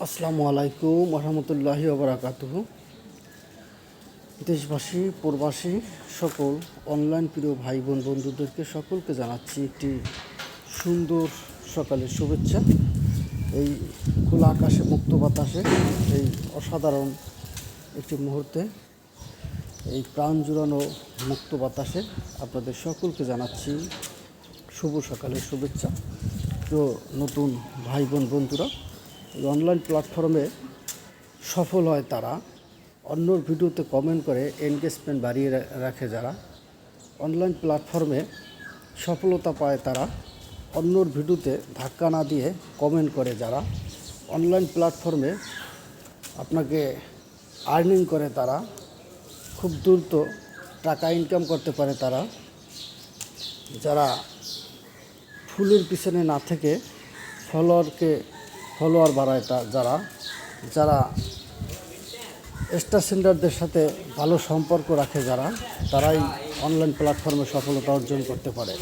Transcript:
আসসালামু আলাইকুম রহমতুল্লাহি ওবরাকাতুহু। দেশবাসী প্রবাসী সকল অনলাইন প্রিয় ভাই বোন বন্ধুদেরকে সকলকে জানাচ্ছি একটি সুন্দর সকালের শুভেচ্ছা। এই খোলা আকাশে মুক্ত বাতাসে এই অসাধারণ একটি মুহূর্তে এই প্রাণ জুড়ানো মুক্ত বাতাসে আপনাদের সকলকে জানাচ্ছি শুভ সকালের শুভেচ্ছা। তো নতুন ভাই বোন বন্ধুরা, অনলাইন প্ল্যাটফর্মে সফল হয় তারা অন্যর ভিডিওতে কমেন্ট করে এনগেজমেন্ট বাড়িয়ে রাখে। যারা অনলাইন প্ল্যাটফর্মে সফলতা পায় তারা অন্যর ভিডিওতে ধাক্কা না দিয়ে কমেন্ট করে। যারা অনলাইন প্ল্যাটফর্মে আপনাকে আর্নিং করে তারা খুব দ্রুত টাকা ইনকাম করতে পারে। তারা যারা ফুলের পিছনে না থেকে ফলোয়ার বাড়ায়, যারা যারা স্টার সেন্ডারদের সাথে ভালো সম্পর্ক রাখে, তারাই অনলাইন প্ল্যাটফর্মে সফলতা অর্জন করতে পারে।